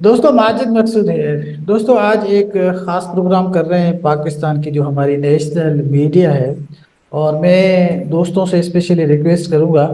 दोस्तों माजिद मकसूद है। दोस्तों आज एक खास प्रोग्राम कर रहे हैं पाकिस्तान की जो हमारी नेशनल मीडिया है। और मैं दोस्तों से स्पेशली रिक्वेस्ट करूंगा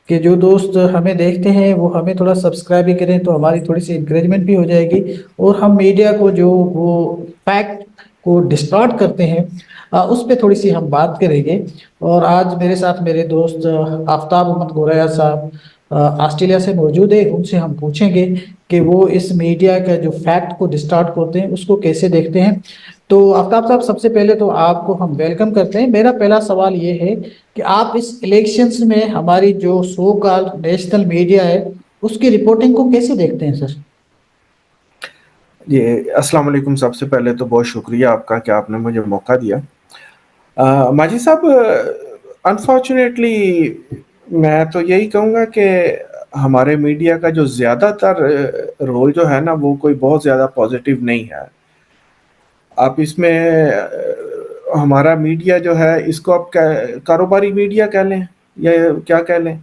कि जो दोस्त हमें देखते हैं वो हमें थोड़ा सब्सक्राइब भी करें, तो हमारी थोड़ी सी इंकरेजमेंट भी हो जाएगी। और हम मीडिया को जो वो फैक्ट को डिस्टॉर्ट करते हैं, उस पर थोड़ी सी हम बात करेंगे। और आज मेरे साथ मेरे दोस्त आफ्ताब अहमद गोरैया साहब ऑस्ट्रेलिया से मौजूद है। उनसे हम पूछेंगे कि वो इस मीडिया का जो फैक्ट को डिस्टार्ट करते हैं उसको कैसे देखते हैं। तो आफ्ताब साहब, सबसे पहले तो आपको हम वेलकम करते हैं। मेरा पहला सवाल ये है कि आप इस इलेक्शंस में हमारी जो सो कॉल्ड नेशनल मीडिया है उसकी रिपोर्टिंग को कैसे देखते हैं सर? जी, अस्सलाम वालेकुम। सबसे पहले तो बहुत शुक्रिया आपका कि आपने मुझे मौका दिया। माजी साहब, अनफॉर्चुनेटली मैं तो यही कहूँगा कि हमारे मीडिया का जो ज़्यादातर रोल जो है ना, वो कोई बहुत ज़्यादा पॉजिटिव नहीं है। आप इसमें हमारा मीडिया जो है, इसको आप कारोबारी मीडिया कह लें या क्या कह लें।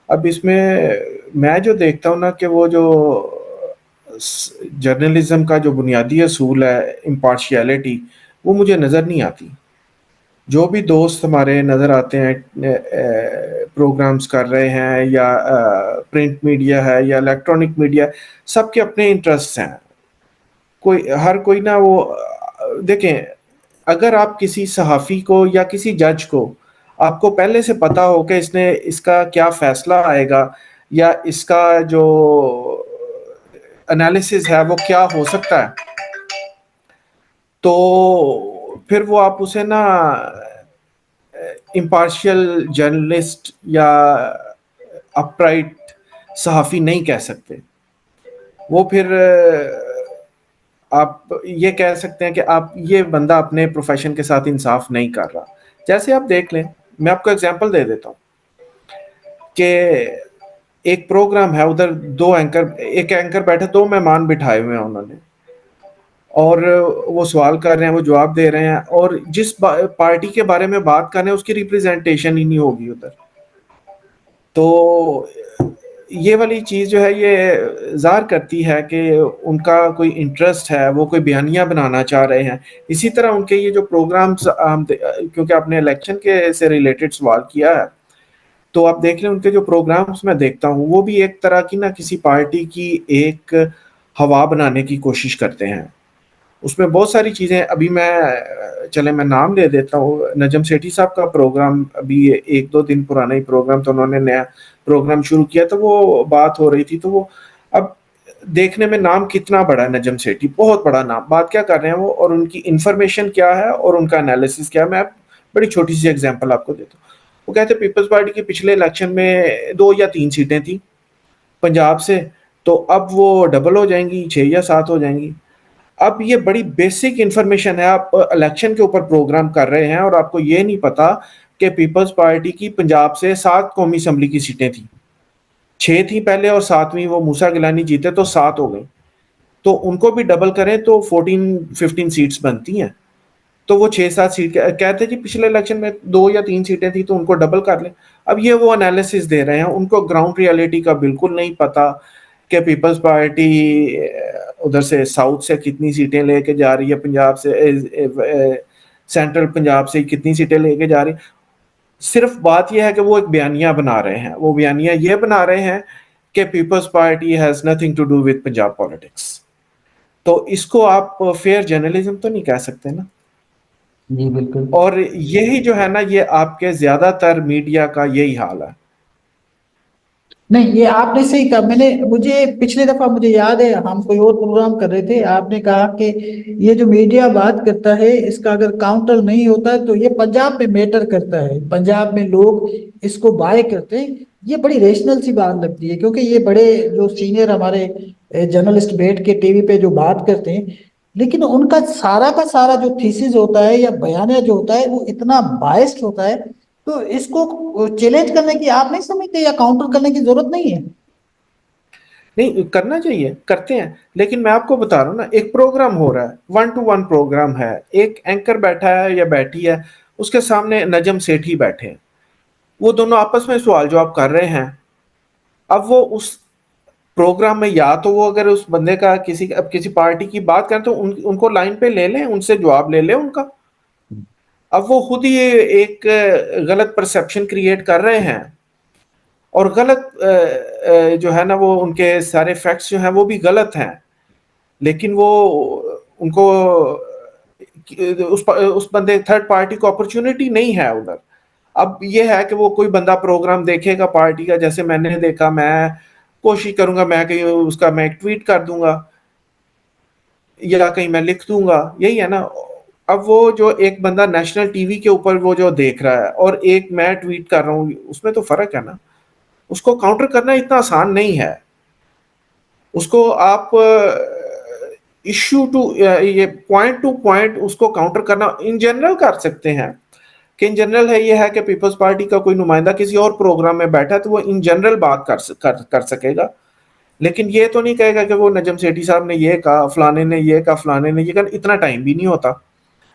अब इसमें मैं जो देखता हूँ ना, कि वो जो जर्नलिज्म का जो बुनियादी असूल है, इम्पार्शियलिटी, वो मुझे नज़र नहीं आती। जो भी दोस्त हमारे नज़र आते हैं, प्रोग्राम्स कर रहे हैं, या प्रिंट मीडिया है या इलेक्ट्रॉनिक मीडिया, सबके अपने इंटरेस्ट हैं। कोई हर कोई ना वो देखें, अगर आप किसी सहाफ़ी को या किसी जज को, आपको पहले से पता हो कि इसने इसका क्या फ़ैसला आएगा, या इसका जो एनालिसिस है वो क्या हो सकता है, तो फिर वो आप उसे ना इम्पार्शियल जर्नलिस्ट या अपराइट सहाफ़ी नहीं कह सकते। वो फिर आप ये कह सकते हैं कि आप ये बंदा अपने प्रोफेशन के साथ इंसाफ नहीं कर रहा। जैसे आप देख लें, मैं आपको एग्जांपल दे देता हूँ कि एक प्रोग्राम है, उधर दो एंकर, एक एंकर बैठे, दो मेहमान बिठाए हुए हैं उन्होंने, और वो सवाल कर रहे हैं, वो जवाब दे रहे हैं, और जिस पार्टी के बारे में बात कर रहे हैं उसकी रिप्रेजेंटेशन ही नहीं होगी उधर। तो ये वाली चीज़ जो है, ये ज़ाहिर करती है कि उनका कोई इंटरेस्ट है, वो कोई बयानिया बनाना चाह रहे हैं। इसी तरह उनके ये जो प्रोग्राम्स, हम क्योंकि आपने इलेक्शन के से रिलेटेड सवाल किया है, तो आप देख लें उनके जो प्रोग्राम्स मैं देखता हूँ, वो भी एक तरह की ना किसी पार्टी की एक हवा बनाने की कोशिश करते हैं। उसमें बहुत सारी चीज़ें, अभी चले मैं नाम ले देता हूँ। नजम सेठी साहब का प्रोग्राम, अभी एक दो दिन पुराना ही प्रोग्राम, तो उन्होंने नया प्रोग्राम शुरू किया, तो वो बात हो रही थी, तो वो अब देखने में नाम कितना बड़ा है, नजम सेठी बहुत बड़ा नाम, बात क्या कर रहे हैं वो, और उनकी इंफॉर्मेशन क्या है और उनका एनालिसिस क्या है। मैं बड़ी छोटी सी एग्जांपल आपको देता हूँ। वो कहते हैं पीपल्स पार्टी के पिछले इलेक्शन में 2 या 3 सीटें थी पंजाब से, तो अब वो डबल हो जाएंगी, 6 या 7 हो जाएंगी। अब ये बड़ी बेसिक इंफॉर्मेशन है। आप इलेक्शन के ऊपर प्रोग्राम कर रहे हैं और आपको ये नहीं पता कि पीपल्स पार्टी की पंजाब से 7 कौमी असम्बली की सीटें थी, 6 थी पहले, और 7वीं वो मूसा गिलानी जीते तो 7 हो गई। तो उनको भी डबल करें तो 14-15 सीट्स बनती हैं। तो वो 6-7 सीट कहते जी पिछले इलेक्शन में 2 या 3 सीटें थी, तो उनको डबल कर लें। अब ये वो एनालिसिस दे रहे हैं, उनको ग्राउंड रियलिटी का बिल्कुल नहीं पता कि पीपल्स पार्टी उधर से साउथ से कितनी सीटें लेके जा रही है, पंजाब से सेंट्रल पंजाब से कितनी सीटें लेके जा रही है। सिर्फ बात यह है कि वो एक बयानिया बना रहे हैं। वो बयानिया ये बना रहे हैं कि Peoples Party has nothing to do with Punjab politics. तो इसको आप फेयर जर्नलिज्म तो नहीं कह सकते ना। जी बिल्कुल। और यही जो है ना, ये आपके ज्यादातर मीडिया का यही हाल है। नहीं, ये आपने सही कहा। मुझे पिछले दफा मुझे याद है हम कोई और प्रोग्राम कर रहे थे, आपने कहा कि ये जो मीडिया बात करता है इसका अगर काउंटर नहीं होता है तो ये पंजाब में मैटर करता है, पंजाब में लोग इसको बाय करते हैं। ये बड़ी रेशनल सी बात लगती है, क्योंकि ये बड़े जो सीनियर हमारे जर्नलिस्ट बैठ के टीवी पे जो बात करते हैं, लेकिन उनका सारा का सारा जो थीसिस होता है या बयानिया जो होता है वो इतना बायस्ड होता है। तो इसको चैलेंज करने की आप नहीं समझते या काउंटर करने की जरूरत नहीं है? नहीं, करना चाहिए, करते हैं। लेकिन मैं आपको बता रहा हूँ ना, एक प्रोग्राम हो रहा है, 1 to 1 प्रोग्राम है, एक एंकर बैठा है या बैठी है, उसके सामने नजम सेठी बैठे हैं, वो दोनों आपस में सवाल जवाब कर रहे हैं। अब वो उस प्रोग्राम में, या तो वो अगर उस बंदे का किसी पार्टी की बात करें तो उनको लाइन पे ले लें, उनसे जवाब ले लें उनका। अब वो खुद ही एक गलत परसेप्शन क्रिएट कर रहे हैं, और गलत जो है ना, वो उनके सारे फैक्ट्स जो हैं वो भी गलत हैं, लेकिन वो उनको उस बंदे थर्ड पार्टी को अपॉर्चुनिटी नहीं है उधर। अब ये है कि वो कोई बंदा प्रोग्राम देखेगा पार्टी का, जैसे मैंने देखा, मैं कोशिश करूंगा मैं कहीं उसका मैं एक ट्वीट कर दूंगा, या कहीं मैं लिख दूंगा, यही है ना। अब वो जो एक बंदा नेशनल टीवी के ऊपर वो जो देख रहा है, और एक मैं ट्वीट कर रहा हूँ, उसमें तो फर्क है ना। उसको काउंटर करना इतना आसान नहीं है। उसको आप इश्यू टू ये पॉइंट टू पॉइंट उसको काउंटर करना इन जनरल कर सकते हैं, कि इन जनरल है ये है कि पीपल्स पार्टी का कोई नुमाइंदा किसी और प्रोग्राम में बैठा है तो वो इन जनरल बात कर सकेगा, लेकिन ये तो नहीं कहेगा कि वो नजम सेठी साहब ने ये कहा, फलाने ने ये कहा, फलाने ने ये कहा। इतना टाइम भी नहीं होता,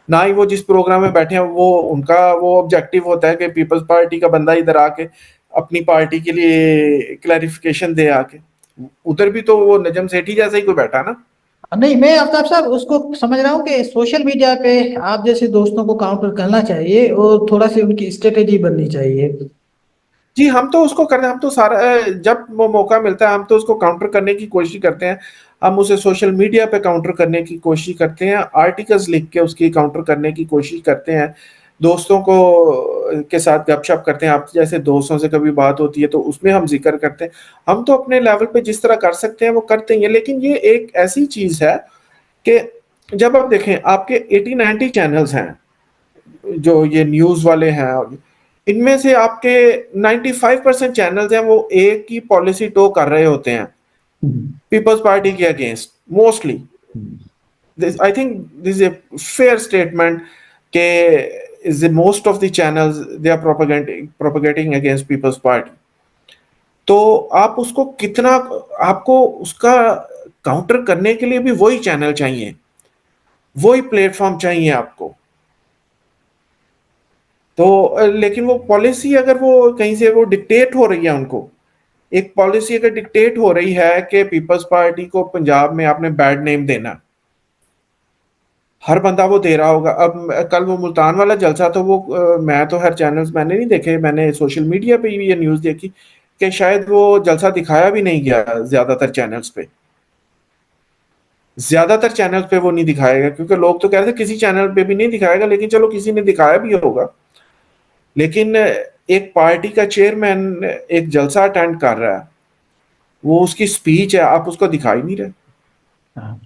ना ही वो जिस प्रोग्राम में बैठे हैं वो उनका वो ऑब्जेक्टिव होता है कि पीपल्स पार्टी का बंदा इधर आके अपनी पार्टी के लिए क्लैरिफिकेशन दे आके। उधर भी तो वो नजम सेठी जैसा ही कोई बैठा ना। नहीं, मैं आफ्ताब साहब उसको समझ रहा हूँ कि सोशल मीडिया पे आप जैसे दोस्तों को काउंटर करना चाहिए और थोड़ा सी उनकी स्ट्रेटेजी बननी चाहिए। जी, हम तो उसको करते हैं, हम तो सारा जब वो मौका मिलता है हम तो उसको काउंटर करने की कोशिश करते हैं। हम उसे सोशल मीडिया पे काउंटर करने की कोशिश करते हैं, आर्टिकल्स लिख के उसकी काउंटर करने की कोशिश करते हैं, दोस्तों को के साथ गपशप करते हैं। आप जैसे दोस्तों से कभी बात होती है तो उसमें हम जिक्र करते हैं। हम तो अपने लेवल पे जिस तरह कर सकते हैं वो करते हैं, लेकिन ये एक ऐसी चीज है कि जब आप देखें आपके 80-90 चैनल्स हैं जो ये न्यूज वाले हैं, और इनमें से आपके 95% चैनल्स हैं वो एक ही पॉलिसी टो कर रहे होते हैं, हम्म। पीपल्स पार्टी के against mostly. I think this a fair statement के is most of the channels they are propagating against people's party. तो आप उसको कितना, आपको उसका काउंटर करने के लिए भी वही चैनल चाहिए, वही प्लेटफॉर्म चाहिए आपको। तो लेकिन वो पॉलिसी अगर वो कहीं से वो डिक्टेट हो रही है उनको, एक पॉलिसी अगर डिक्टेट हो रही है कि पीपल्स पार्टी को पंजाब में आपने बैड नेम देना, हर बंदा वो दे रहा होगा। अब कल वो मुल्तान वाला जलसा तो वो मैं तो हर चैनल्स मैंने नहीं देखे, मैंने सोशल मीडिया पे भी ये न्यूज़ देखी कि शायद वो जलसा दिखाया भी नहीं गया ज्यादातर चैनल्स पे। ज्यादातर चैनल्स पे वो नहीं दिखाएगा, क्योंकि लोग तो कह रहे थे किसी चैनल पे भी नहीं दिखाएगा, लेकिन चलो किसी ने दिखाया भी होगा। लेकिन एक पार्टी का चेयरमैन एक जलसा अटेंड कर रहा है, वो उसकी स्पीच है, आप उसको दिखा ही नहीं रहे। हाँ,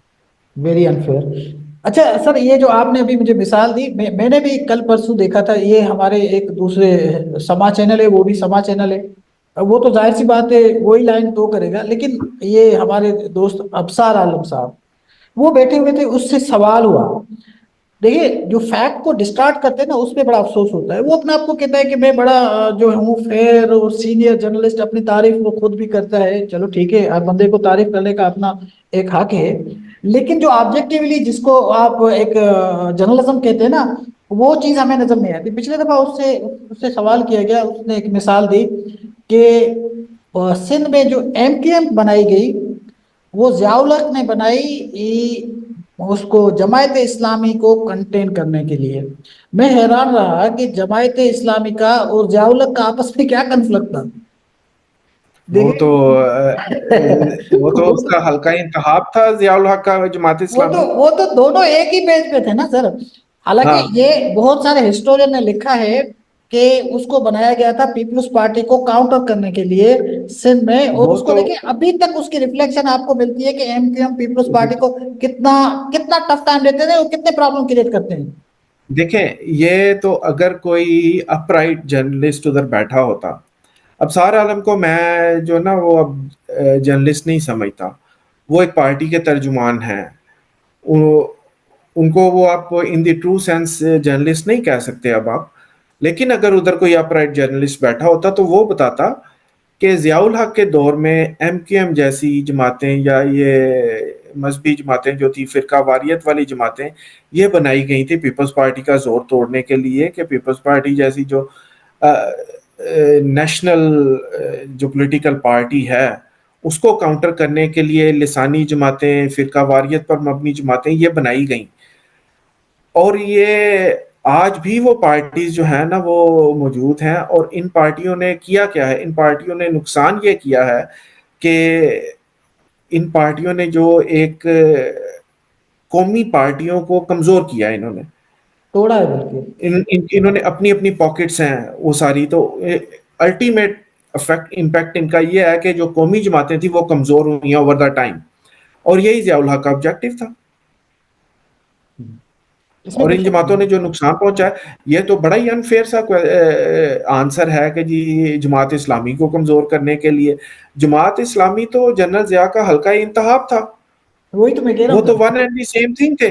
वेरी अनफेयर। अच्छा सर, ये जो आपने अभी मुझे मिसाल दी, मैंने भी कल परसों देखा था, ये हमारे एक दूसरे समा चैनल है, वो भी समा चैनल है। अब वो तो जाहिर सी बात है वही लाइन तो करेगा, लेकिन ये हमारे दोस्त अबसार आलम साहब, वो बैठे हुए थे, उससे सवाल हुआ। देखिए, जो फैक्ट को डिस्टार्ट करते हैं ना, उसमें बड़ा अफसोस होता है। वो अपने आप को कहता है कि मैं बड़ा जो हूँ फेयर और सीनियर जर्नलिस्ट, अपनी तारीफ वो खुद भी करता है। चलो ठीक है, हर बंदे को तारीफ करने का अपना एक हक है। लेकिन जो ऑब्जेक्टिवली जिसको आप एक जर्नलिज्म कहते हैं ना, वो चीज हमें नजर नहीं आती। पिछले दफा उससे उससे सवाल किया गया, उसने एक मिसाल दी कि सिंध में जो एमकेएम बनाई गई, वो जियाउल हक ने बनाई उसको जमायत इस्लामी को कंटेन करने के लिए। मैं हैरान रहा कि जमायत इस्लामी का और जियाउल हक का आपस में क्या कन्फ्लिक्ट था। वो तो देखिए वो तो उसका हल्का इंतखाब था जियाउल हक का, जमात इस्लामी। वो तो दोनों एक ही पेज पे थे ना सर। हालांकि हाँ, ये बहुत सारे हिस्टोरियन ने लिखा है कि उसको बनाया गया था पीपल्स पार्टी को काउंटर करने के लिए सिंध में। और वो उसको तो देखिए, अभी तक उसकी रिफ्लेक्शन आपको मिलती है कि एमक्यूएम पीपल्स पार्टी को कितना कितना टफ टाइम देते थे और कितने प्रॉब्लम क्रिएट करते हैं। देखें, ये तो अगर कोई अपराइट जर्नलिस्ट उधर बैठा होता, अब सार आलम को मैं जो ना वो अब जर्नलिस्ट नहीं समझता, वो एक पार्टी के तर्जुमान हैं। वो उनको वो आप in the true sense journalist नहीं कह सकते अब आप। लेकिन अगर उधर कोई अपराइट जर्नलिस्ट बैठा होता तो वो बताता कि ज़ियाउल हक के दौर में एमक्यूएम जैसी जमातें या ये मजहबी जमातें जो थी, फिरका वारियत वाली जमातें, ये बनाई गई थी पीपल्स पार्टी का जोर तोड़ने के लिए, कि पीपल्स पार्टी जैसी जो नेशनल जो पॉलिटिकल पार्टी है उसको काउंटर करने के लिए लिसानी जमातें, फिरका वारियत पर मबनी जमातें ये बनाई गई। और ये आज भी वो पार्टीज जो है ना वो मौजूद हैं। और इन पार्टियों ने किया क्या है, इन पार्टियों ने नुकसान ये किया है कि इन पार्टियों ने जो एक कौमी पार्टियों को कमजोर किया इन्होंने। तोड़ा है बल्कि। इन्होंने अपनी अपनी पॉकेट्स हैं वो सारी, तो अल्टीमेट इफेक्ट इम्पैक्ट इनका ये है कि जो कौमी जमातें थी वो कमजोर हुई हैं ओवर द टाइम। और यही जियाउल हक का ऑब्जेक्टिव था। इसमें और कोई इन शक जमातों नहीं। ने जो नुकसान पहुंचाया, ये तो बड़ा ही अनफेयर सा आंसर है कि जी जमात इस्लामी को कमजोर करने के लिए। जमात इस्लामी तो जनरल जिया का हल्का ही इंतखाब था। वही तो मैं कह रहा वो हूँ तो sir. One and the same thing थे।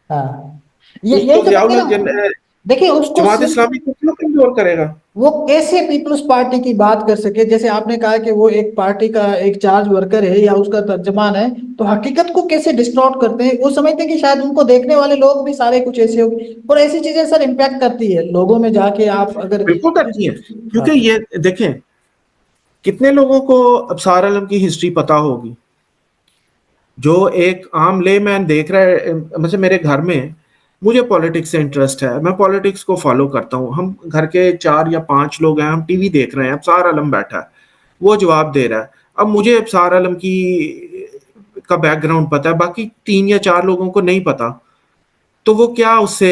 हाँ, ये यही उसको तो मैं जियाउल कह रहा हक हूँ। देखिए उसको जमात सिर्फ इस्लामी को क्यों कमजोर करेगा? वो कैसे पीपल्स पार्टी की बात कर सके, जैसे आपने कहा कि वो एक पार्टी का एक चार्ज वर्कर है या उसका तर्जमान है, तो हकीकत को कैसे डिस्टॉर्ट करते हैं। वो समझते हैं कि शायद उनको देखने वाले लोग भी सारे कुछ ऐसे होंगे, और ऐसी चीजें सर इम्पैक्ट करती है लोगों में जाके। आप अगर बिल्कुल करती है, क्योंकि हाँ ये देखें कितने लोगों को अबसार आलम की हिस्ट्री पता होगी। जो एक आम लेमैन देख रहा है, मतलब मेरे घर में मुझे पॉलिटिक्स से इंटरेस्ट है, मैं पॉलिटिक्स को फॉलो करता हूँ। हम घर के 4 या 5 लोग हैं, हम टीवी देख रहे हैं, अबसार आलम बैठा है, वो जवाब दे रहा है। अब मुझे अबसार आलम की का बैकग्राउंड पता है, बाकी 3 या 4 लोगों को नहीं पता। तो वो क्या उससे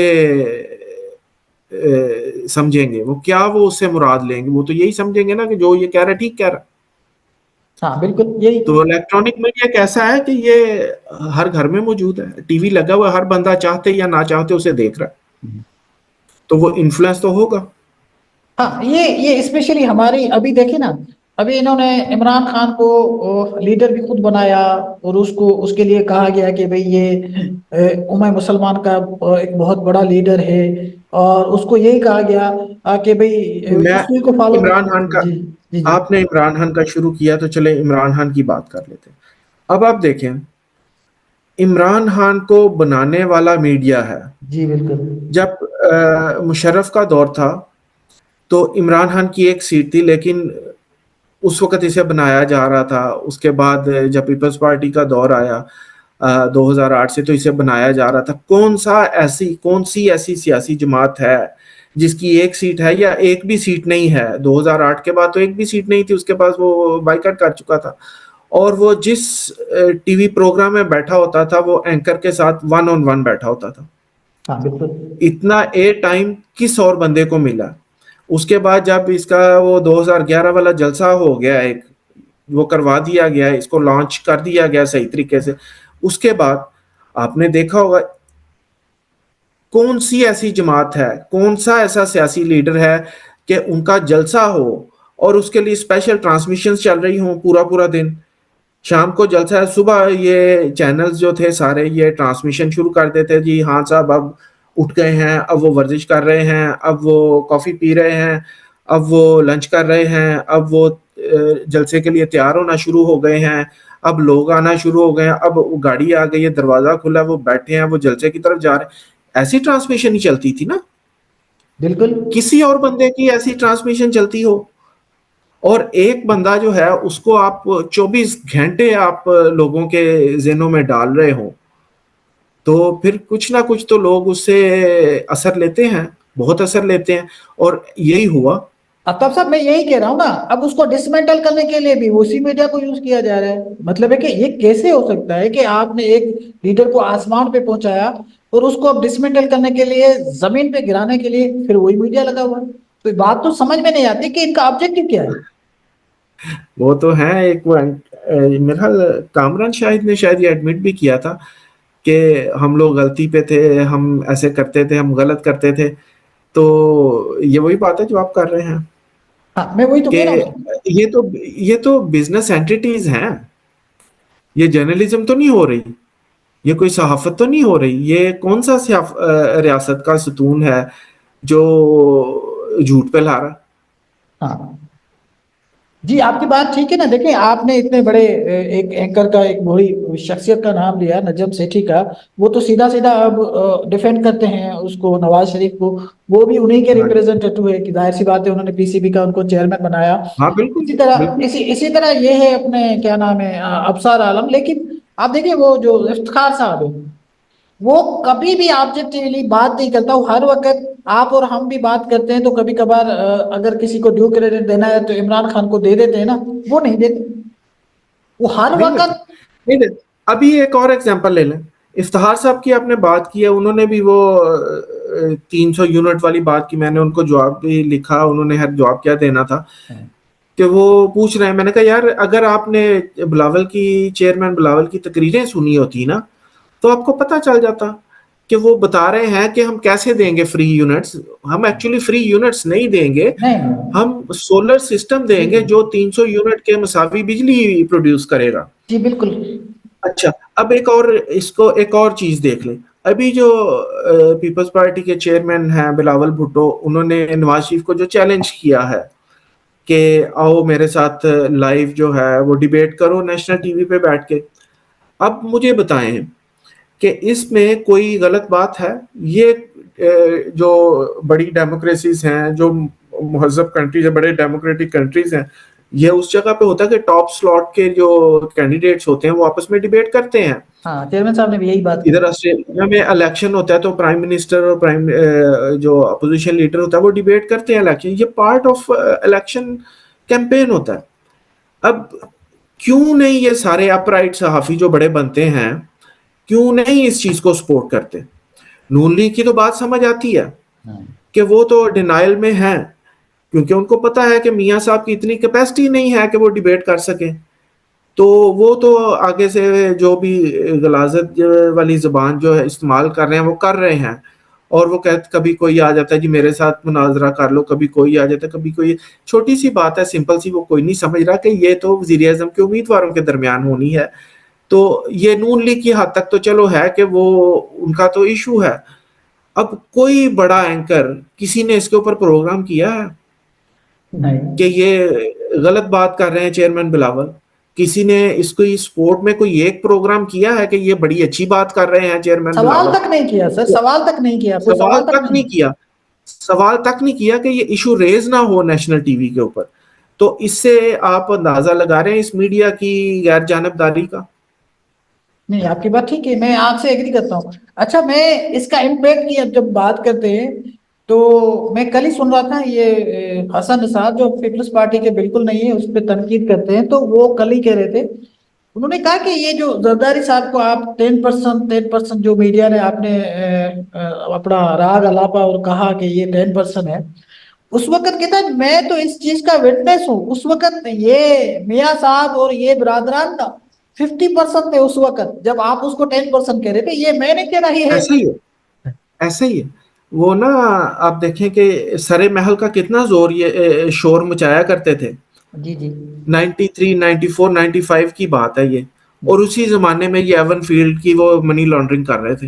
समझेंगे, वो क्या वो उससे मुराद लेंगे? वो तो यही समझेंगे ना कि जो ये कह रहा है ठीक कह रहा है। हाँ बिल्कुल यही। तो इलेक्ट्रॉनिक मीडिया कैसा है कि ये हर घर में मौजूद है, टीवी लगा हुआ है, हर बंदा चाहते या ना चाहते उसे देख रहा है। तो वो इन्फ्लुएंस तो होगा। हाँ, ये स्पेशली हमारी अभी देखे ना, अभी इन्होंने इमरान खान को लीडर भी खुद बनाया, और उसको उसके लिए कहा गया कि भाई ये उम्मा मुसलमान का एक बहुत बड़ा लीडर है। और उसको यही कहा गया कि भाई मैं उसी को फॉलो इमरान करना खान चाहिए। का जी जी जी। आपने इमरान खान का शुरू किया तो चले इमरान खान की बात कर लेते हैं। अब आप देखें, इमरान खान को बनाने वाला मीडिया है। जी बिल्कुल। जब मुशर्रफ का दौर था तो इमरान खान की एक सीट थी, लेकिन उस वक़्त इसे बनाया जा रहा था। उसके बाद जब पीपल्स पार्टी का दौर आया 2008 से, तो इसे बनाया जा रहा था। कौन सी ऐसी सियासी जमात है जिसकी एक सीट है या एक भी सीट नहीं है? 2008 के बाद तो एक भी सीट नहीं थी उसके पास, वो बाइकआउट कर चुका था। और वो जिस टीवी प्रोग्राम में बैठा होता था वो एंकर के साथ वन ऑन वन बैठा होता था। हाँ बिल्कुल। इतना एयर टाइम किस और बंदे को मिला? उसके बाद जब इसका वो 2011 वाला जलसा हो गया, एक वो करवा दिया गया, इसको लॉन्च कर दिया गया सही तरीके से। उसके बाद आपने देखा होगा कौन सी ऐसी जमात है, कौन सा ऐसा सियासी लीडर है कि उनका जलसा हो और उसके लिए स्पेशल ट्रांसमिशन चल रही हो पूरा पूरा दिन। शाम को जलसा है, सुबह ये चैनल्स जो थे सारे ये ट्रांसमिशन शुरू कर देते जी, हाँ साहब अब उठ गए हैं, अब वो वर्जिश कर रहे हैं, अब वो कॉफी पी रहे हैं, अब वो लंच कर रहे हैं, अब वो जलसे के लिए तैयार होना शुरू हो गए हैं, अब लोग आना शुरू हो गए हैं, अब वो गाड़ी आ गई है, दरवाजा खुला है, वो बैठे हैं, वो जलसे की तरफ जा रहे हैं। ऐसी ट्रांसमिशन ही चलती थी ना, बिल्कुल। किसी और बंदे की ऐसी ट्रांसमिशन चलती हो? और एक बंदा जो है उसको आप 24 घंटे आप लोगों के ज़हनों में डाल रहे हो, तो फिर कुछ ना कुछ तो लोग उससे असर लेते हैं, बहुत असर लेते हैं। और यही हुआ। तब साहब मैं यही कह रहा हूँ ना, अब उसको डिसमेंटल करने के लिए भी उसी मीडिया को यूज किया जा रहा है। मतलब है कि ये कैसे हो सकता है कि आपने एक लीडर को आसमान पे पहुंचाया, और उसको अब डिसमेंटल करने के लिए, जमीन पे गिराने के लिए फिर वही मीडिया लगा हुआ है। तो ये बात तो समझ में नहीं आती कि इनका ऑब्जेक्टिव क्या है। वो तो है एक वो मेरा ख्याल कामरान शाहिद ने शायद ये एडमिट भी किया था कि हम लोग गलती पे थे, हम ऐसे करते थे, हम गलत करते थे। तो ये वही बात है जो आप कर रहे हैं हाँ, मैं वही तो कि कह रहा हूँ। ये तो बिजनेस एंटिटीज हैं। ये जर्नलिज्म तो नहीं हो रही, ये कोई सहाफत तो नहीं हो रही। ये कौन सा रियासत का सुतून है जो झूठ पे ला रहा है? हाँ जी, आपकी बात ठीक है ना। देखिए, आपने इतने बड़े एक एंकर का, एक बड़ी शख्सियत का नाम लिया, नजम सेठी का। वो तो सीधा सीधा अब डिफेंड करते हैं उसको, नवाज शरीफ को। वो भी उन्हीं के हाँ जी। रिप्रेजेंटेटिव है, कि जाहिर सी बात है, उन्होंने पीसीबी का उनको चेयरमैन बनाया। हाँ बिल्कुल बिल्कुल। इसी तरह ये है अपने, क्या नाम है, अबसार आलम। लेकिन आप देखिए, वो जो इफ्तिखार साहब है, वो कभी भी ऑब्जेक्टिवली बात नहीं करता। वो हर वक्त, आप और हम भी बात करते हैं तो कभी कभार अगर किसी को ड्यू क्रेडिट देना है तो इमरान खान को दे देते हैं ना, वो नहीं देते। वो हर नहीं देते, वक्त। नहीं देते। अभी एक और एग्जांपल ले लें। इफ्तिखार साहब की आपने बात की है, उन्होंने भी वो 300 यूनिट वाली बात की, मैंने उनको जवाब भी लिखा, उन्होंने हर जवाब क्या देना था कि वो पूछ रहे हैं। मैंने कहा यार, अगर आपने बिलावल की, चेयरमैन बिलावल की तकरीरें सुनी होती ना, तो आपको पता चल जाता कि वो बता रहे हैं कि हम कैसे देंगे फ्री यूनिट्स। हम एक्चुअली फ्री यूनिट्स नहीं देंगे, नहीं। हम सोलर सिस्टम जी देंगे जो 300 यूनिट के मुसावी बिजली प्रोड्यूस करेगा। जी बिल्कुल। अच्छा, अब एक और चीज देख लें। अभी जो पीपल्स पार्टी के चेयरमैन हैं बिलावल भुट्टो, उन्होंने नवाज शरीफ को जो चैलेंज किया है कि आओ मेरे साथ लाइव जो है वो डिबेट करो नेशनल टीवी पे बैठ के। अब मुझे बताएं कि इसमें कोई गलत बात है? ये जो बड़ी डेमोक्रेसीज हैं, जो महजब कंट्रीज है, बड़े डेमोक्रेटिक कंट्रीज हैं, ये उस जगह पे होता है कि टॉप स्लॉट के जो कैंडिडेट्स होते हैं वो आपस में डिबेट करते हैं। हाँ, चेयरमैन साहब ने भी यही बात इधर की। ऑस्ट्रेलिया में इलेक्शन होता है तो प्राइम मिनिस्टर और जो अपोजिशन लीडर होता है वो डिबेट करते हैं। इलेक्शन ये पार्ट ऑफ इलेक्शन कैंपेन होता है। अब क्यों नहीं ये सारे अपराइट सहाफी जो बड़े बनते हैं, क्यों नहीं इस चीज को सपोर्ट करते? नून लीग की तो बात समझ आती है हाँ। कि वो तो डिनायल में है, क्योंकि उनको पता है कि मियां साहब की इतनी कैपेसिटी नहीं है कि वो डिबेट कर सके। तो वो तो आगे से जो भी गलाजत वाली जबान जो है इस्तेमाल कर रहे हैं वो कर रहे हैं। और वो कहते, कभी कोई आ जाता है जी मेरे साथ मुनाजरा कर लो, कभी कोई आ जाता है, कभी कोई। छोटी सी बात है, सिंपल सी, वो कोई नहीं समझ रहा कि ये तो वजीर आजम के उम्मीदवारों के दरमियान होनी है। तो ये नून लीग की हद तक तो चलो है कि वो उनका तो इशू है। अब कोई बड़ा एंकर, किसी ने इसके ऊपर प्रोग्राम किया है कि नहीं, ये गलत बात कर रहे हैं चेयरमैन बिलावल? किसी ने इसको इस स्पोर्ट में कोई एक प्रोग्राम किया है कि ये बड़ी अच्छी बात कर रहे हैं चेयरमैन सवाल बिलावल? तक नहीं किया सर, तो सवाल तक नहीं किया, कोई सवाल सवाल तक तक नहीं। नहीं किया, सवाल तक नहीं किया कि ये इशू रेज ना हो नेशनल टीवी के ऊपर। तो इससे आप अंदाजा लगा रहे हैं इस मीडिया की गैर जानबदारी का। नहीं, आपकी बात ठीक है, मैं आपसे एग्री करता हूँ। अच्छा, मैं इसका इम्पैक्ट की अब जब बात करते हैं, तो मैं कल ही सुन रहा था, ये हसन निसार जो पीपल्स पार्टी के बिल्कुल नहीं है, उस पर तनकीद करते हैं, तो वो कल ही कह रहे थे। उन्होंने कहा कि ये जो जरदारी साहब को आप 10% जो मीडिया ने आपने अपना राग अलापा और कहा कि ये 10% है, उस वक्त कहता है मैं तो इस चीज का विटनेस हूँ। उस वक्त ये मियाँ साहब और ये बिरादरान ना 50% थे उस वक्त, जब आप उसको 10% कह रहे थे। ये मैं नहीं कह रहा, ये है। ऐसा ही है, ऐसा ही है। वो ना, आप देखें कि सरे महल का कितना जोर ये शोर मचाया करते थे। जी जी। 93, 94, 95 की बात है ये। और उसी जमाने में ये एवन फील्ड की वो मनी लॉन्ड्रिंग कर रहे थे।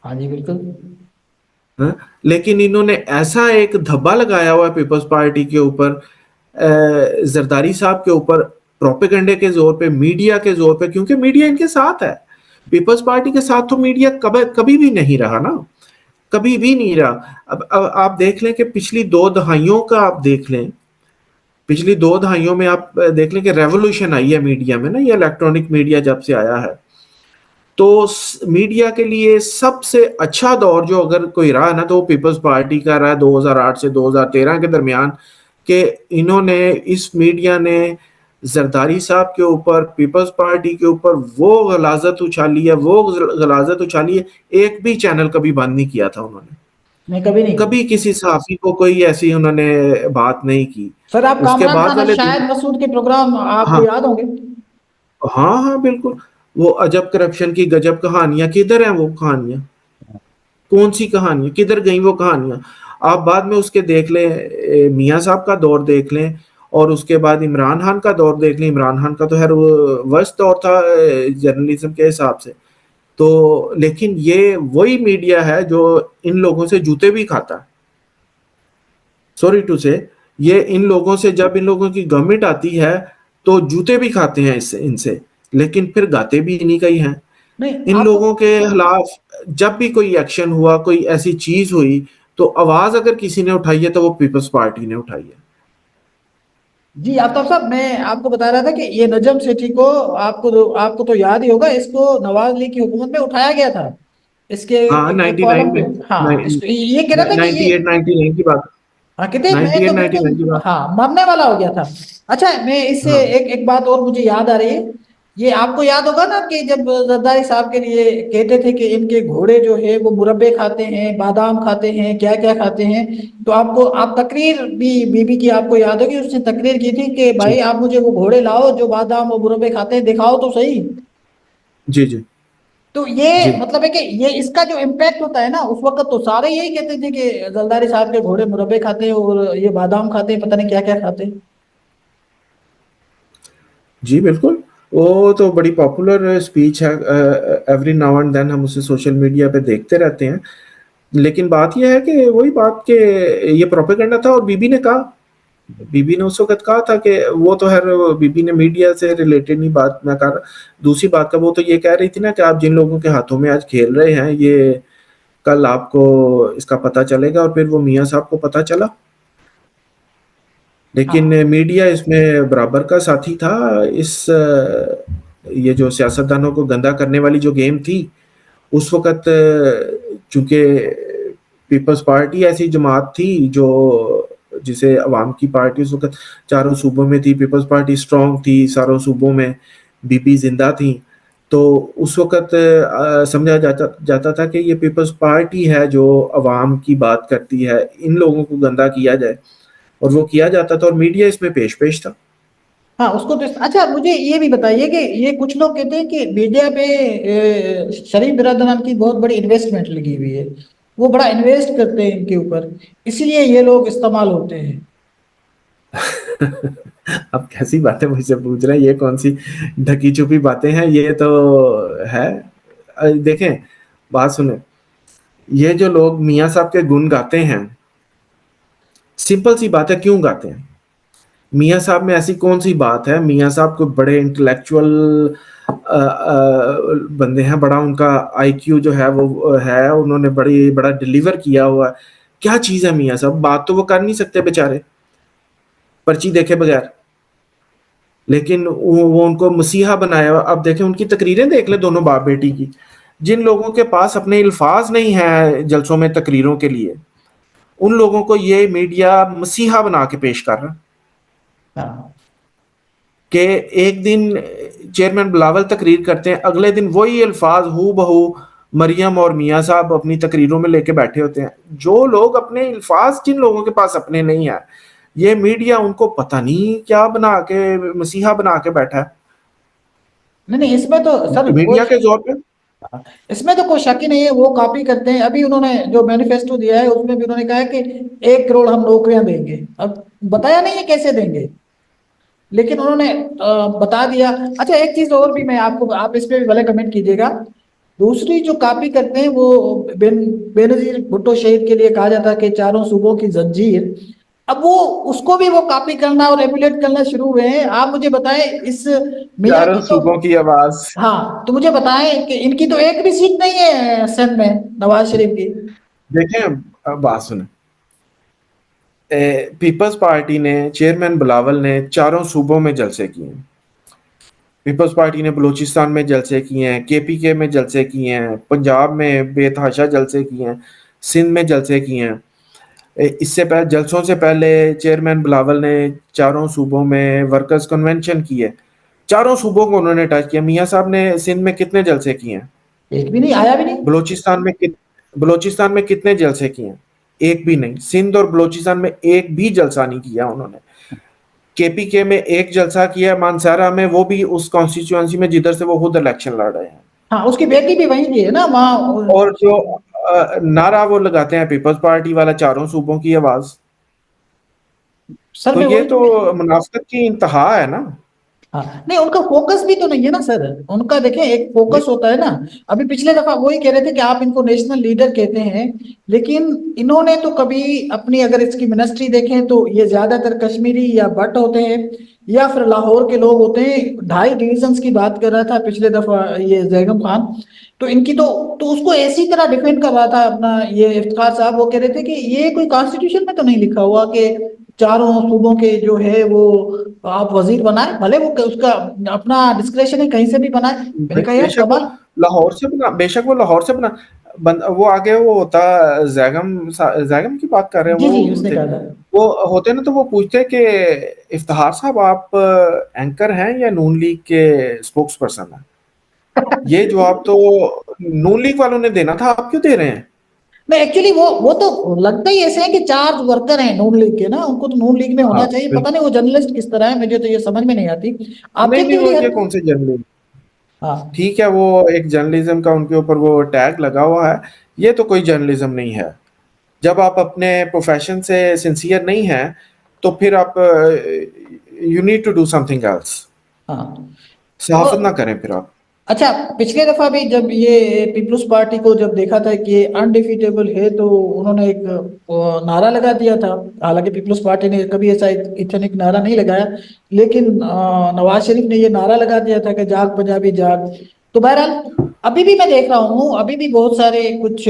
हाँ जी बिल्कुल। हाँ? लेकिन इन्होंने ऐसा एक धब्बा लगाया हुआ है पीपल्स पार्टी के ऊपर, जरदारी साहब के ऊपर, प्रोपेगेंडे के जोर पे, मीडिया के जोर पे, क्योंकि मीडिया इनके साथ है। पीपल्स पार्टी के साथ तो मीडिया कभी कभी भी नहीं रहा ना, कभी भी नहीं रहा। अब आप देख लें कि पिछली 2 दहाइयों का आप देख लें, पिछली 2 दहाइयों में आप देख लें कि रेवोल्यूशन आई है मीडिया में ना, ये इलेक्ट्रॉनिक मीडिया जब से आया है। तो मीडिया के लिए सबसे अच्छा दौर जो अगर कोई रहा ना, तो वो पीपल्स पार्टी का रहा 2008 से 2013 के दरमियान। कि इन्होंने, इस मीडिया ने जरदारी साहब के ऊपर, पीपल्स पार्टी के ऊपर वो गलाजत उछाली है, वो गलाजत उछाली है। एक भी चैनल कभी बंद नहीं किया था उन्होंने। नहीं, कभी नहीं कभी किया। किसी सहाफी को कोई ऐसी उन्होंने बात नहीं की। सर, आप उसके कामरान बाद खान वाले शायद दिन, मसूद के प्रोग्राम आपको हाँ याद होंगे। हाँ हाँ बिल्कुल। वो अजब करप्शन की गजब कहानियां, किधर हैं वो कहानियां? कौन सी कहानी, किधर गई वो कहानियां? आप बाद में उसके देख लें, मियां साहब का दौर देख लें, और उसके बाद इमरान खान का दौर देख लें। इमरान खान का तो खैर वो वर्स्ट दौर था जर्नलिज्म के हिसाब से। तो लेकिन ये वही मीडिया है जो इन लोगों से जूते भी खाता है, सॉरी टू से। ये इन लोगों से, जब इन लोगों की गवर्नमेंट आती है तो जूते भी खाते हैं इससे इनसे, लेकिन फिर गाते भी इन्हीं का ही हैं। नहीं इन आपको, लोगों के खिलाफ जब भी कोई एक्शन हुआ, कोई ऐसी चीज हुई, तो आवाज अगर किसी ने उठाई है तो वो पीपल्स पार्टी ने उठाई है। जी आफ्ताब साहब, मैं आपको बता रहा था कि ये नजम सेठी को, आपको तो याद ही होगा, इसको नवाज लीग की हुकूमत में उठाया गया था। इसके हाँ, एक 99 कॉलम पे, में, हाँ, इसको ये कह रहा था कि ये, 98 99 की बात, हाँ कहते हैं, मैं 98 तो 99 की बिल्कुल बात। हाँ मरने वाला हो गया था। अच्छा, मैं इससे हाँ एक एक बात और मुझे याद आ रही है। ये आपको याद होगा ना कि जब जरदारी साहब के लिए कहते थे कि इनके घोड़े जो है वो मुरब्बे खाते हैं, बादाम खाते हैं, क्या क्या खाते हैं, तो आपको, आप तकरीर भी बीबी की आपको याद होगी, उसने तकरीर की थी कि जी भाई आप मुझे वो घोड़े लाओ जो बादाम और मुरब्बे खाते हैं, दिखाओ तो सही। जी जी तो ये जी। मतलब है कि ये इसका जो इम्पैक्ट होता है ना, उस वक्त तो सारे यही कहते थे कि जरदारी साहब के घोड़े मुरब्बे खाते हैं और ये बादाम खाते हैं, पता नहीं क्या क्या खाते हैं। जी बिल्कुल, वो तो बड़ी पॉपुलर स्पीच है। एवरी नाउ एंड देन हम उसे सोशल मीडिया पे देखते रहते हैं। लेकिन बात यह है कि वही बात कि ये प्रोपेगेंडा था, और बीबी ने कहा, बीबी ने उस वक्त कहा था कि वो तो है, बीबी ने मीडिया से रिलेटेड नहीं बात मैं कर, दूसरी बात का वो तो ये कह रही थी ना कि आप जिन लोगों के हाथों में आज खेल रहे हैं, ये कल आपको इसका पता चलेगा, और फिर वो मियाँ साहब को पता चला। लेकिन हाँ मीडिया इसमें बराबर का साथी था। इस ये जो सियासतदानों को गंदा करने वाली जो गेम थी उस वक्त, चूंकि पीपल्स पार्टी ऐसी जमात थी जो, जिसे अवाम की पार्टी उस वक्त चारों सूबों में थी, पीपल्स पार्टी स्ट्रांग थी चारों सूबों में, बीबी जिंदा थी, तो उस वक्त समझा जाता जाता था कि ये पीपल्स पार्टी है जो अवाम की बात करती है, इन लोगों को गंदा किया जाए, और वो किया जाता था, और मीडिया इसमें पेश पेश था। हाँ, उसको तो, अच्छा मुझे ये भी बताइए कि ये कुछ लोग कहते हैं कि मीडिया पे शरीफ बिरादरान की बहुत बड़ी इन्वेस्टमेंट लगी हुई है, वो बड़ा इन्वेस्ट करते हैं इनके ऊपर, इसलिए ये लोग इस्तेमाल होते हैं। अब कैसी बातें मुझसे पूछ रहे हैं, ये कौन सी ढकी छुपी बातें हैं, ये तो है। देखें, बात सुने, ये जो लोग मियाँ साहब के गुण गाते हैं, सिंपल सी बात है, क्यों गाते हैं? मियाँ साहब में ऐसी कौन सी बात है? मियाँ साहब को बड़े इंटेलेक्चुअल बंदे हैं, बड़ा उनका आईक्यू जो है वो है, उन्होंने बड़ा डिलीवर किया हुआ है। क्या चीज है मियाँ साहब, बात तो वो कर नहीं सकते बेचारे पर्ची देखे बगैर, लेकिन वो उनको मसीहा बनाया हुआ। अब देखें, उनकी तकरीरें देख ले, दोनों बाप बेटी की। जिन लोगों के पास अपने अल्फाज नहीं है जलसों में तकरीरों के लिए, उन लोगों को ये मीडिया मसीहा बना के पेश कर रहा, हाँ कि एक दिन चेयरमैन बिलावल तकरीर करते हैं, अगले दिन वही अल्फाज हू बहू मरियम और मियाँ साहब अपनी तकरीरों में लेके बैठे होते हैं। जो लोग अपने अल्फाज, जिन लोगों के पास अपने नहीं है, ये मीडिया उनको पता नहीं क्या बना के मसीहा बना के बैठा नहीं नहीं, इसमें तो सर है कोई, मीडिया के जोर पे। इसमें तो कोई शक ही नहीं है, वो कॉपी करते हैं। अभी उन्होंने जो मैनिफेस्टो दिया है उसमें भी उन्होंने कहा है कि 1 करोड़ हम नौकरियां देंगे। अब बताया नहीं है कैसे देंगे, लेकिन उन्होंने बता दिया। अच्छा, एक चीज और भी मैं आपको, आप इस पे भी भले कमेंट कीजिएगा। दूसरी जो कॉपी करते हैं वो बेनजीर भुट्टो शहीद के लिए कहा जाता है कि चारों सूबों की जंजीर, अब वो उसको भी वो कॉपी करना और एमुलेट करना शुरू हुए हैं। आप मुझे बताएं, इस मियाँ चारों की तो, सूबों की आवाज। हाँ तो मुझे बताएं कि इनकी तो एक भी सीट नहीं है सिंध में, नवाज शरीफ की। देखें, अब बात सुने, पीपल्स पार्टी ने, चेयरमैन बिलावल ने चारों सूबों में जलसे किए हैं। पीपल्स पार्टी ने बलूचिस्तान में जलसे किए हैं, केपीके में जलसे किए हैं, पंजाब में बेतहाशा जलसे किए हैं, सिंध में जलसे किए हैं। इससे पहले, जलसों से पहले, चेयरमैन बिलावल ने चारों सूबों में वर्कर्स कन्वेंशन किए, चारों सूबों को उन्होंने टच किया। मियाँ साहब ने सिंध में कितने जलसे किए हैं? एक भी नहीं, आया भी नहीं। बलूचिस्तान में बलूचिस्तान में कितने जलसे किए हैं? एक भी नहीं। सिंध और बलूचिस्तान में एक भी जलसा नहीं किया उन्होंने। केपीके में एक जलसा किया, मानसारा में, वो भी उस कॉन्स्टिट्यूएंसी में जिधर से वो खुद इलेक्शन लड़ रहे हैं। हाँ, उसकी बेटी भी वहीं की है ना वहाँ। और जो नारा वो लगाते हैं पीपल्स पार्टी वाला, चारों सूबों की आवाज, सर तो मैं ये वही, तो मुनाफिकत की इंतहा है ना। हाँ, नहीं उनका फोकस भी तो नहीं है ना सर। उनका देखें एक नहीं, फोकस होता है ना। अभी पिछले दफा वही कह रहे थे कि आप इनको नेशनल लीडर कहते हैं, लेकिन इन्होंने तो कभी अपनी, अगर इसकी मिनिस्ट्री देखें तो ये ज्यादातर कश्मीरी या भट्ट होते हैं या फिर लाहौर के लोग होते हैं। 2.5 डिविजन्स की बात कर रहा था पिछले दफा ये जैगम खान। तो इनकी तो उसको ऐसी तरह डिफेंड कर रहा था अपना ये इफ्तिखार साहब। वो कह रहे थे कि ये कोई कॉन्स्टिट्यूशन में तो नहीं लिखा हुआ कि चारों सूबों के जो है वो आप वजीर बनाए, भले वो उसका अपना डिस्क्रेशन है, कहीं से भी बनाए। मैंने कहा यार बेशक वो कमाल। लाहौर से बना, बेशक वो लाहौर से बना, वो आगे वो होता, जैगम की बात कर रहे हैं जी वो जी, उसने होते, कहा था। वो होते ना, तो वो पूछते कि इफ्तिखार साहब आप एंकर हैं या नून लीग के स्पोक्स पर्सन हैं? ये जवाब तो नून लीग वालों ने देना था, आप क्यों दे रहे हैं? नहीं एक्चुअली वो तो लगता ही ऐसे है कि चार्ज वर्कर हैं नून लीग के ना, उनको तो नून लीग में हाँ होना चाहिए। पता बिल्कुल। नहीं वो जर्नलिस्ट किस तरह है, मुझे तो ये समझ में नहीं आती। नहीं नहीं, ऑब्जेक्टिवली वो हर। ये कौन से जर्नलिज्म, हाँ ठीक है वो एक जर्नलिज्म का उनके ऊपर वो टैग लगा हुआ है, ये तो कोई जर्नलिज्म नहीं है। जब आप अपने प्रोफेशन से सिंसियर नहीं हैं तो फिर आप you need to do something else, हाँ। सहाफत ना तो करें फिर आप। अच्छा, पिछले दफा भी जब ये पीपल्स पार्टी को जब देखा था कि ये अनडिफीटेबल है, तो उन्होंने एक नारा लगा दिया था। हालांकि पीपल्स पार्टी ने कभी ऐसा इथेनिक नारा नहीं लगाया, लेकिन नवाज शरीफ ने ये नारा लगा दिया था कि जाग पंजाबी जाग। तो बहरहाल अभी भी मैं देख रहा हूँ, अभी भी बहुत सारे कुछ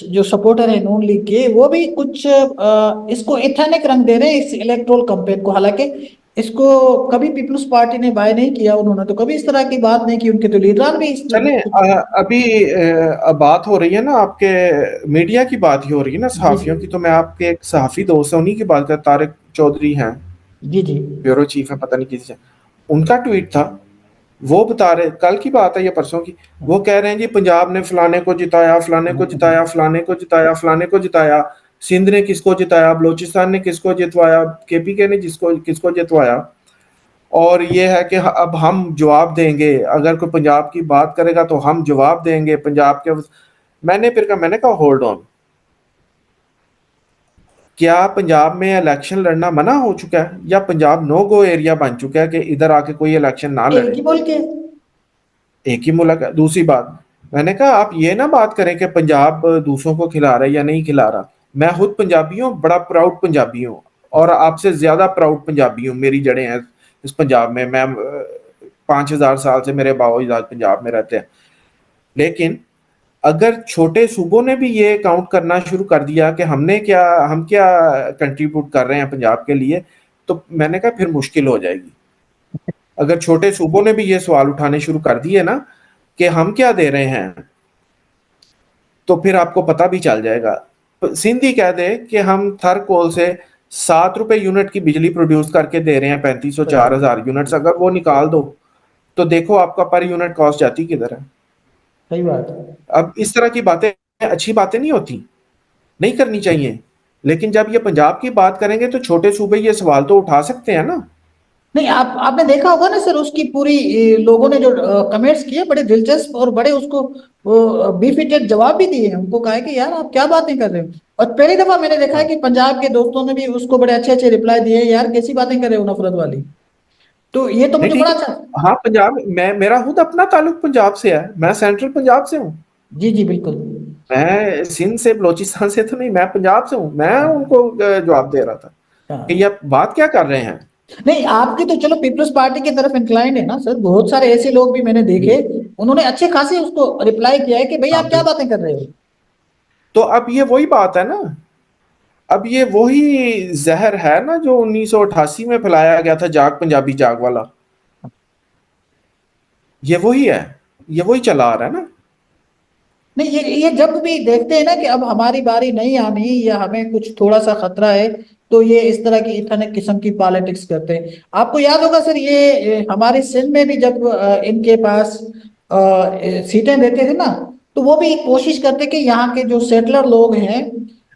जो सपोर्टर है नून लीग के, वो भी कुछ इसको इथेनिक रंग दे रहे हैं इस इलेक्टोरल कैंपेन को। हालांकि इसको कभी पीपल्स पार्टी ने बाय नहीं किया, उन्होंने तो कभी इस तरह की बात नहीं की, उनके तो लीडरान भी इस चलें, अभी बात हो रही है ना आपके, मीडिया की बात ही हो रही है ना, जी जी सहाफियों की, तो मैं आपके एक सहाफी दोस्त हैं उन्हीं की बात कर, तारिक चौधरी हैं, जी जी। ब्यूरो चीफ है पता नहीं किसी से, उनका ट्वीट था। वो बता रहे, कल की बात है या परसों की, वो कह रहे हैं जी पंजाब ने फलाने को जिताया, फलाने को जिताया, फलाने को जिताया, फलाने को जिताया, सिंध ने किसको जिताया, बलोचिस्तान ने किसको जितवाया, केपीके ने जिसको किसको जितवाया। और ये है कि अब हम जवाब देंगे, अगर कोई पंजाब की बात करेगा तो हम जवाब देंगे पंजाब के। मैंने कहा होल्ड ऑन, क्या पंजाब में इलेक्शन लड़ना मना हो चुका है या पंजाब नो गो एरिया बन चुका है कि इधर आके कोई इलेक्शन ना एक लड़े? ही बोल के। एक ही मुल्क है। दूसरी बात, मैंने कहा आप ये ना बात करें कि पंजाब दूसरों को खिला रहा है या नहीं खिला रहा। मैं खुद पंजाबी हूँ, बड़ा प्राउड पंजाबी हूँ, और आपसे ज्यादा प्राउड पंजाबी हूँ, मेरी जड़ें हैं इस पंजाब में। मैं 5,000 साल से मेरे बाओ पंजाब में रहते हैं। लेकिन अगर छोटे सूबों ने भी ये काउंट करना शुरू कर दिया कि हम क्या कंट्रीब्यूट कर रहे हैं पंजाब के लिए, तो मैंने कहा फिर मुश्किल हो जाएगी। अगर छोटे सूबों ने भी ये सवाल उठाने शुरू कर दिए ना कि हम क्या दे रहे हैं, तो फिर आपको पता भी चल जाएगा। सिंधी कह दे कि हम थर कोल से 7 रुपए यूनिट की बिजली प्रोड्यूस करके दे रहे हैं, 3500 4,000 यूनिट्स, अगर वो निकाल दो तो देखो आपका पर यूनिट कॉस्ट जाती किधर है। सही बात है। अब इस तरह की बातें अच्छी बातें नहीं होती, नहीं करनी चाहिए। लेकिन जब ये पंजाब की बात करेंगे तो छोटे सूबे ये सवाल तो उठा सकते हैं ना। नहीं, आपने देखा होगा ना सर, उसकी पूरी लोगों ने जो कमेंट्स किए बड़े दिलचस्प और बड़े उसको बीफिटेड जवाब भी दिए हैं। उनको कहा है कि यार आप क्या बातें कर रहे हो। और पहली दफा मैंने देखा है हाँ कि पंजाब के दोस्तों ने भी उसको बड़े अच्छे अच्छे रिप्लाई दिए हैं, यार कैसी बातें कर रहे हो नफरत वाली। तो ये तो नहीं मुझे ठीक बड़ा है। अच्छा। हाँ पंजाब, मेरा खुद अपना ताल्लुक पंजाब से है, मैं सेंट्रल पंजाब से हूँ। जी जी बिल्कुल। मैं सिंध से बलोचिस्तान से तो नहीं, मैं पंजाब से हूँ। मैं हाँ उनको जवाब दे रहा था कि हाँ। ये बात क्या कर रहे हैं। नहीं, आपकी तो चलो पीपल्स पार्टी की तरफ इंक्लाइंड है ना सर, बहुत सारे ऐसे लोग भी मैंने देखे, जी। उन्होंने अच्छे खासे उसको रिप्लाई किया है कि भाई हाँ आप क्या बिल्कुल। बातें कर रहे हो। तो अब ये वही बात है ना, अब ये वही जहर है ना जो 1988 में फैलाया गया था, जाग पंजाबी जाग वाला। ये वही है, ये वही चला आ रहा है ना। नहीं, ये जब भी देखते हैं ना कि अब हमारी बारी नहीं आनी या हमें कुछ थोड़ा सा खतरा है, तो ये इस तरह की इतने किस्म की पॉलिटिक्स करते हैं। आपको याद होगा सर, ये हमारे सिंध में भी जब इनके पास सीटें देते थे ना, तो वो भी कोशिश करते कि यहाँ के जो सेटलर लोग हैं,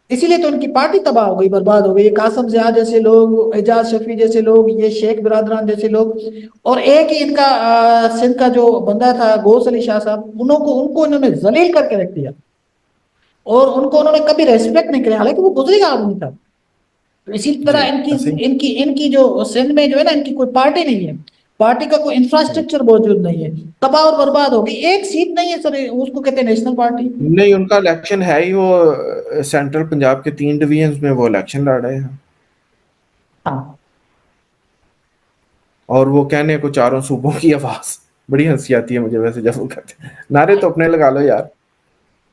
इसीलिए तो उनकी पार्टी तबाह हो गई, बर्बाद हो गई। ये कासम ज़िया जैसे लोग, एजाज शफी जैसे लोग, ये शेख बिरादरान जैसे लोग, और एक ही इनका सिंध का जो बंदा था गौस अली शाह साहब, उनको इन्होंने जलील करके रख दिया। और उनको उन्होंने कभी रेस्पेक्ट नहीं किया, हालांकि वो बुजुर्ग आदमी था। तो इसी तरह जी इनकी ऐसे ही। इनकी इनकी जो सिंध में जो है ना, इनकी कोई पार्टी नहीं है। पार्टी का कोई इंफ्रास्ट्रक्चर मौजूद नहीं है, तबाह और बर्बाद होगी। एक सीट नहीं है सर, उसको कहते हैं नेशनल पार्टी। नहीं, उनका इलेक्शन है ही वो सेंट्रल पंजाब के 3 डिवीजन में वो इलेक्शन लड़ रहे हैं। हाँ। और वो कहने को चारों सूबों की आवाज। बड़ी हंसी आती है मुझे वैसे जब वो कहते हैं। नारे तो अपने लगा लो यार।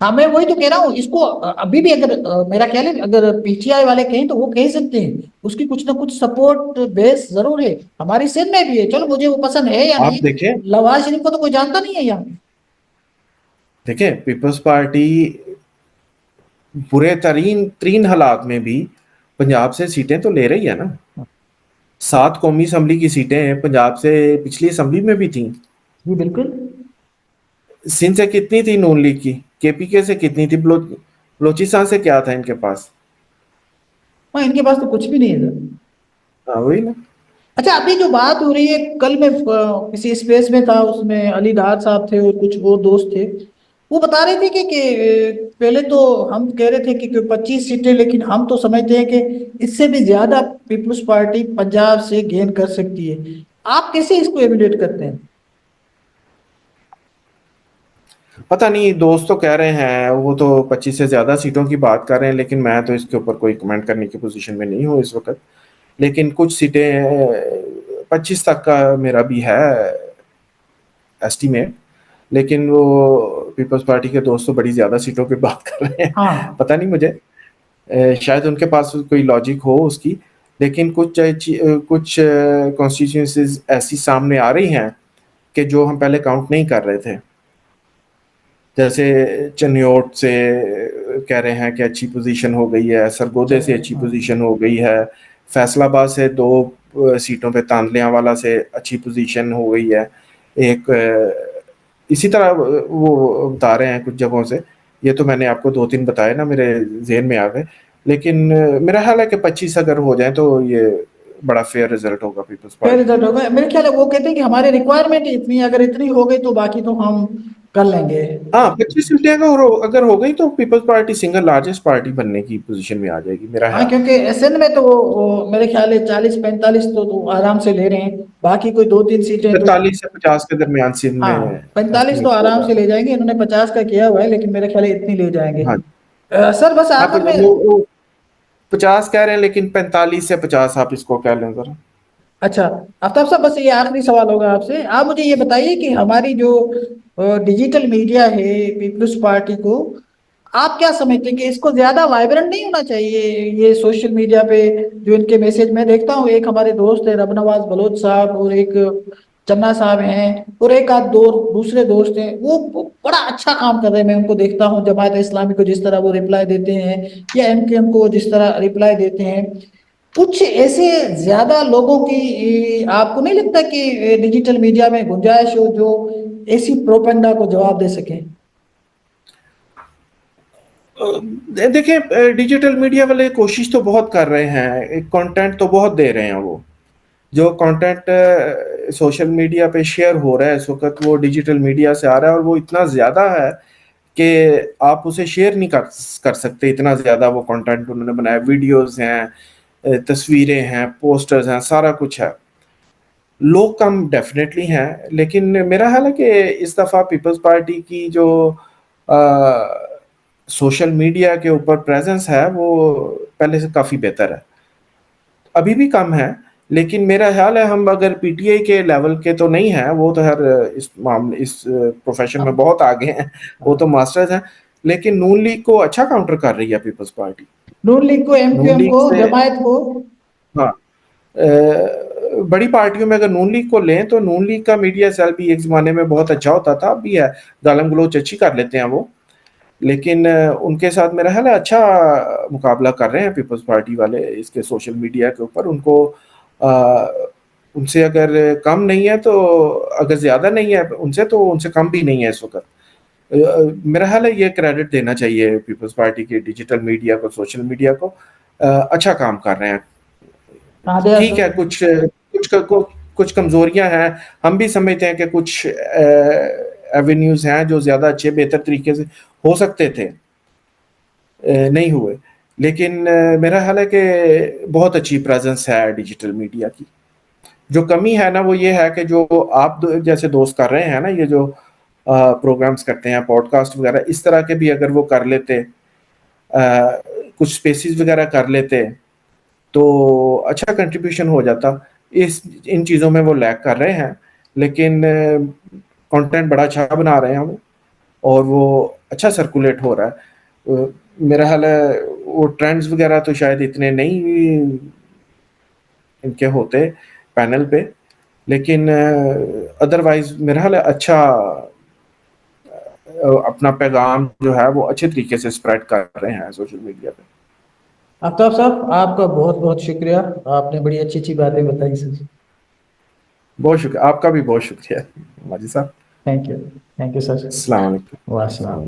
हाँ, मैं वही तो कह रहा हूँ, इसको अभी भी अगर मेरा ख्याल है अगर पीटीआई वाले कहें तो वो कह सकते हैं, उसकी कुछ ना कुछ सपोर्ट बेस जरूर है। हमारी सेना में भी है, चलो मुझे वो पसंद है या आप नहीं, देखें, नवाज शरीफ को तो कोई जानता नहीं है यहाँ। देखें पीपल्स पार्टी बुरे तरीन तरीन हालात में भी पंजाब से सीटें तो ले रही है ना। 7 कौमी असम्बली की सीटें पंजाब से पिछली असम्बली में भी थी। जी बिल्कुल। सिंध से कितनी थी नून लीग की? केपीके से कितनी थी? बलोचिस्तान से क्या था इनके पास? हाँ, इनके पास तो कुछ भी नहीं है सर। हाँ वही ना। अच्छा, अभी जो बात हो रही है, कल मैं किसी स्पेस में था, उसमें अली डार साहब थे और कुछ और दोस्त थे। वो बता रहे थे कि पहले तो हम कह रहे थे कि 25 सीटें, लेकिन हम तो समझते हैं कि इससे भी ज्यादा पीपल्स पार्टी पंजाब से गेन कर सकती है। आप कैसे इसको एवेल्यूएट करते हैं? पता नहीं, दोस्त तो कह रहे हैं, वो तो 25 से ज्यादा सीटों की बात कर रहे हैं, लेकिन मैं तो इसके ऊपर कोई कमेंट करने की पोजीशन में नहीं हूँ इस वक्त। लेकिन कुछ सीटें 25 तक का मेरा भी है एस्टीमेट। लेकिन वो पीपल्स पार्टी के दोस्त तो बड़ी ज्यादा सीटों पे बात कर रहे हैं। हाँ। पता नहीं मुझे, शायद उनके पास कोई लॉजिक हो उसकी। लेकिन कुछ कॉन्स्टिट्यूंसीज ऐसी सामने आ रही हैं कि जो हम पहले काउंट नहीं कर रहे थे। जैसे चन्योट से कह रहे हैं कि अच्छी पोजीशन हो गई है, अच्छा। सरगोधे से अच्छी हाँ। पोजीशन हो गई है, फैसलाबाद से 2 सीटों पे तांदलियावाला से अच्छी पोजीशन हो गई है। एक इसी तरह वो बता रहे हैं कुछ जगहों से। ये तो मैंने आपको 2-3 बताए ना, मेरे जेहन में आ गए। लेकिन मेरा ख्याल है कि 25 अगर हो जाए तो ये बड़ा फेयर रिजल्ट होगा पीपल्स फिर पार्टी के रिजल्ट लिए। होगा, मेरे ख्याल है वो कहते हैं कि हमारी रिक्वायरमेंट इतनी, अगर इतनी हो गई तो बाकी तो हम कर लेंगे। हाँ, 25 सीटें अगर हो गई तो Peoples Party single largest party बनने की पोजीशन में आ जाएगी मेरा हाँ, ख्याल है। क्योंकि एसएन में तो वो मेरे ख्याल है 40-45 तो आराम से ले रहे हैं, बाकी कोई 2-3 सीटें तो। 45 से 50 के दरमियान सिंध में हाँ, 45 तो एस्टिमेट आराम होगा। से ले जाएंगे, इन्होंने 50 का किया हुआ है, लेकिन मेरे ख्याल है इतनी ले जाएंगे। हाँ। सर बस आप आखिर में। वो 50 कह रहे हैं, लेकिन 45 से 50 आप इसको कह लें जरा। अच्छा, आफ्ताब साहब, बस ये आखिरी सवाल होगा आपसे, आप मुझे ये बताइए कि हमारी जो डिजिटल मीडिया है पीपल्स पार्टी को, आप क्या समझते हैं कि इसको ज्यादा वाइब्रेंट नहीं होना चाहिए? ये सोशल मीडिया पे जो इनके मैसेज मैं देखता हूँ, एक हमारे दोस्त है रबनवाज बलोच साहब, और एक चन्ना साहब हैं, और एक आध दो दूसरे दोस्त हैं, वो बड़ा अच्छा काम कर रहे हैं। मैं उनको देखता हूँ, जमात इस्लामी को जिस तरह वो रिप्लाई देते हैं, या एमकेएम को जिस तरह रिप्लाई देते हैं, कुछ ऐसे ज्यादा लोगों की आपको नहीं लगता कि डिजिटल मीडिया में गुंजाइश हो जो ऐसी प्रोपेगेंडा को जवाब दे सके? देखिए, डिजिटल मीडिया वाले कोशिश तो बहुत कर रहे हैं, कंटेंट तो बहुत दे रहे हैं। वो जो कंटेंट सोशल मीडिया पे शेयर हो रहा है इस वक्त, वो डिजिटल मीडिया से आ रहा है, और वो इतना ज़्यादा है कि आप उसे शेयर नहीं कर सकते। इतना ज़्यादा वो कंटेंट उन्होंने बनाया, वीडियोस हैं, तस्वीरें हैं, पोस्टर्स हैं, सारा कुछ है। लोग कम डेफिनेटली हैं, लेकिन मेरा ख्याल है कि इस दफ़ा पीपल्स पार्टी की जो सोशल मीडिया के ऊपर प्रेजेंस है वो पहले से काफ़ी बेहतर है। अभी भी कम है, लेकिन मेरा ख्याल है हम अगर पीटीआई के लेवल के तो नहीं है, वो तो हर इस मामले इस प्रोफेशन में अब बहुत आगे हैं। वो तो मास्टर्स हैं। लेकिन नून लीग को अच्छा काउंटर कर रही है पीपल्स पार्टी। नून लीग को, नून एमक्यूएम लीग को, से, जमायत को। हाँ, बड़ी पार्टियों में अगर नून लीग को लें तो नून लीग का मीडिया सेल भी एक जमाने में बहुत अच्छा होता था, अब भी है। गालम गलोच अच्छी कर लेते हैं वो। लेकिन उनके साथ मेरा ख्याल है अच्छा मुकाबला कर रहे हैं पीपल्स पार्टी वाले इसके सोशल मीडिया के ऊपर। उनको अ, उनसे अगर कम नहीं है तो, अगर ज़्यादा नहीं है उनसे, तो उनसे कम भी नहीं है इस वक्त। मेरा ख्याल है ये क्रेडिट देना चाहिए पीपल्स पार्टी के डिजिटल मीडिया को, सोशल मीडिया को। अच्छा काम कर रहे हैं। हाँ दे ठीक है, कुछ कमजोरियां हैं। हम भी समझते हैं कि कुछ एवेन्यूज हैं जो ज्यादा अच्छे बेहतर तरीके से हो सकते थे, नहीं हुए। लेकिन मेरा ख्याल है कि बहुत अच्छी प्रेजेंस है डिजिटल मीडिया की। जो कमी है ना वो ये है कि जो आप जैसे दोस्त कर रहे हैं ना, ये जो प्रोग्राम्स करते हैं, पॉडकास्ट वगैरह, इस तरह के भी अगर वो कर लेते, कुछ स्पेसिस वगैरह कर लेते, तो अच्छा कंट्रीब्यूशन हो जाता। इस इन चीज़ों में वो लैग कर रहे हैं, लेकिन कंटेंट बड़ा अच्छा बना रहे हैं वो, और वो अच्छा सर्कुलेट हो रहा है। मेरा ख्याल है वो ट्रेंड्स वगैरह तो शायद इतने नहीं इनके होते पैनल पे, लेकिन अदरवाइज मेरा ख्याल है अच्छा अपना पैगाम जो है वो अच्छे तरीके से स्प्रेड कर रहे हैं सोशल मीडिया पे। आफ्ताब साहब, आपका बहुत बहुत शुक्रिया। आपने बड़ी अच्छी अच्छी बातें बताई सर। बहुत शुक्रिया, आपका भी बहुत शुक्रिया माजी साहब। Thank you. Thank you sir. अस्सलाम वालेकुम। वाह।